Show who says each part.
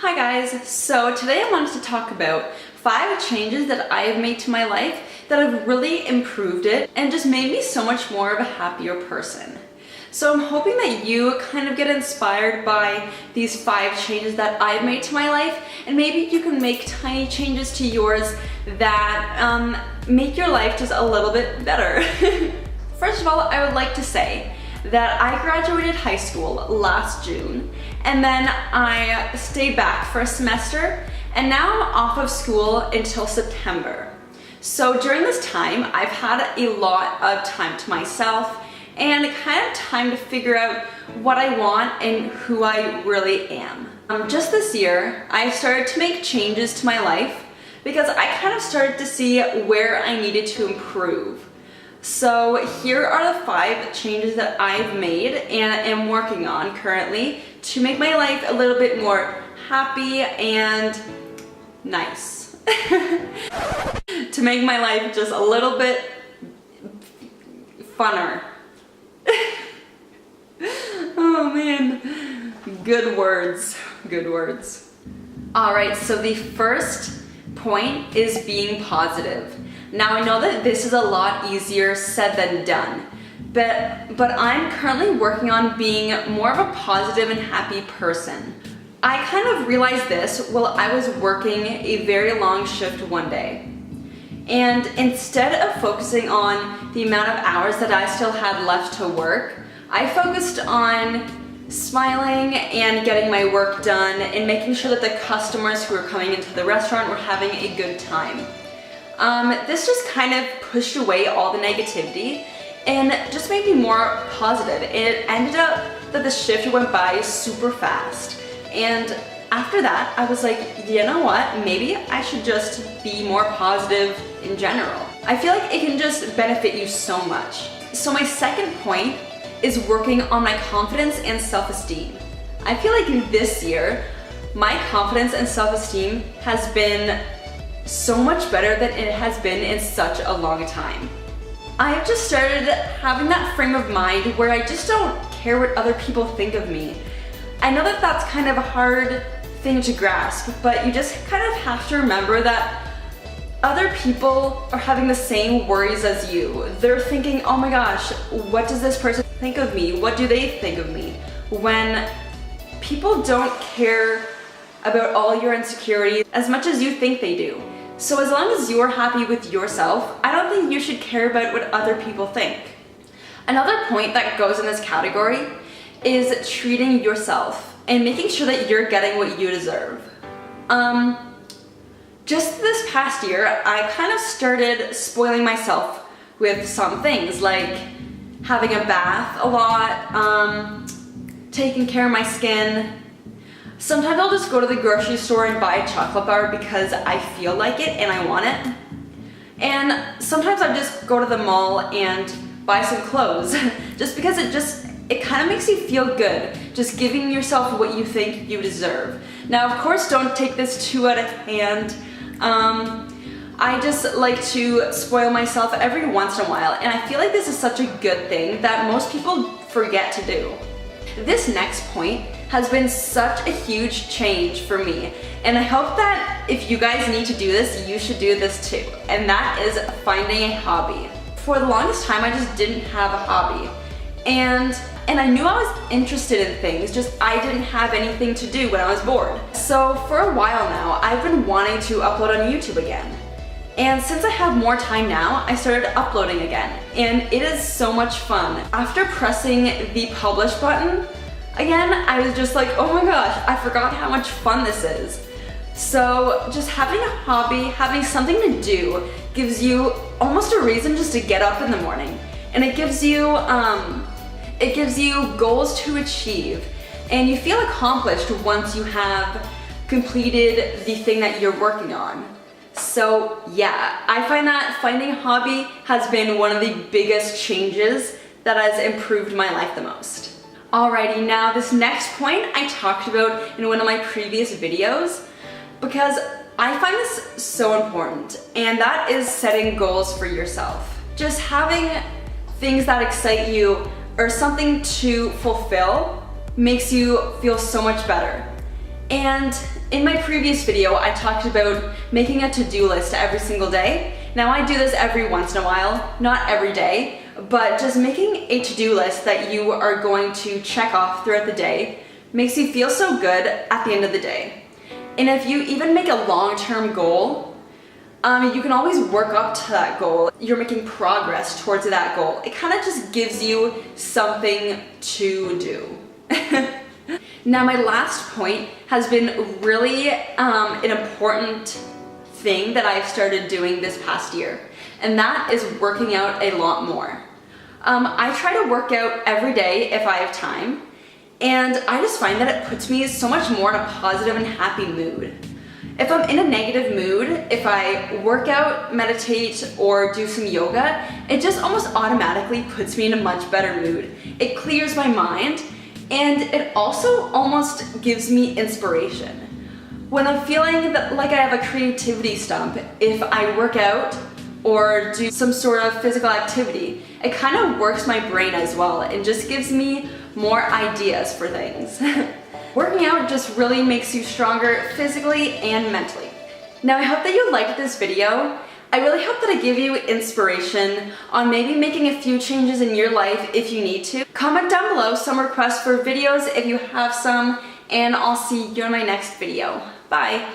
Speaker 1: Hi guys, so today I wanted to talk about 5 changes that I have made to my life that have really improved it and just made me so much more of a happier person. So I'm hoping that you kind of get inspired by these 5 changes that I've made to my life, and maybe you can make tiny changes to yours that make your life just a little bit better. First of all, I would like to say that I graduated high school last June, and then I stayed back for a semester, and now I'm off of school until September. So during this time, I've had a lot of time to myself and kind of time to figure out what I want and who I really am. Just this year, I started to make changes to my life because I kind of started to see where I needed to improve. So here are the 5 changes that I've made and am working on currently to make my life a little bit more happy and nice. To make my life just a little bit funner. Oh man, good words, good words. All right, so the first point is being positive. Now I know that this is a lot easier said than done, but I'm currently working on being more of a positive and happy person. I kind of realized this while I was working a very long shift one day. And instead of focusing on the amount of hours that I still had left to work, I focused on smiling and getting my work done and making sure that the customers who were coming into the restaurant were having a good time. This just kind of pushed away all the negativity and just made me more positive. And it ended up that the shift went by super fast. And after that, I was like, you know what? Maybe I should just be more positive in general. I feel like it can just benefit you so much. So my second point is working on my confidence and self-esteem. I feel like this year, my confidence and self-esteem has been so much better than it has been in such a long time. I've just started having that frame of mind where I just don't care what other people think of me. I know that that's kind of a hard thing to grasp, but you just kind of have to remember that other people are having the same worries as you. They're thinking, oh my gosh, what does this person think of me? What do they think of me? When people don't care about all your insecurities as much as you think they do. So as long as you're happy with yourself, I don't think you should care about what other people think. Another point that goes in this category is treating yourself and making sure that you're getting what you deserve. Just this past year, I kind of started spoiling myself with some things like having a bath a lot, taking care of my skin. Sometimes I'll just go to the grocery store and buy a chocolate bar because I feel like it and I want it. And sometimes I just go to the mall and buy some clothes just because it kind of makes you feel good, just giving yourself what you think you deserve. Now, of course, don't take this too out of hand. I just like to spoil myself every once in a while, and I feel like this is such a good thing that most people forget to do. This next point has been such a huge change for me, and I hope that if you guys need to do this, you should do this too, and that is finding a hobby. For the longest time, I just didn't have a hobby, and I knew I was interested in things, just I didn't have anything to do when I was bored. So for a while now, I've been wanting to upload on YouTube again. And since I have more time now, I started uploading again, and it is so much fun. After pressing the publish button, again, I was just like, oh my gosh, I forgot how much fun this is. So just having a hobby, having something to do, gives you almost a reason just to get up in the morning. And it gives you goals to achieve, and you feel accomplished once you have completed the thing that you're working on. So yeah, I find that finding a hobby has been one of the biggest changes that has improved my life the most. Alrighty, now this next point I talked about in one of my previous videos because I find this so important, and that is setting goals for yourself. Just having things that excite you or something to fulfill makes you feel so much better. And in my previous video, I talked about making a to-do list every single day. Now I do this every once in a while, not every day, but just making a to-do list that you are going to check off throughout the day makes you feel so good at the end of the day. And if you even make a long-term goal, you can always work up to that goal. You're making progress towards that goal. It kind of just gives you something to do. Now my last point has been really an important thing that I've started doing this past year, and that is working out a lot more. I try to work out every day if I have time, and I just find that it puts me so much more in a positive and happy mood. If I'm in a negative mood, if I work out, meditate, or do some yoga, it just almost automatically puts me in a much better mood. It clears my mind, and it also almost gives me inspiration. When I'm feeling that, like I have a creativity stump, if I work out or do some sort of physical activity, it kind of works my brain as well and just gives me more ideas for things. Working out just really makes you stronger physically and mentally. Now I hope that you liked this video. I really hope that I give you inspiration on maybe making a few changes in your life if you need to. Comment down below some requests for videos if you have some, and I'll see you in my next video. Bye.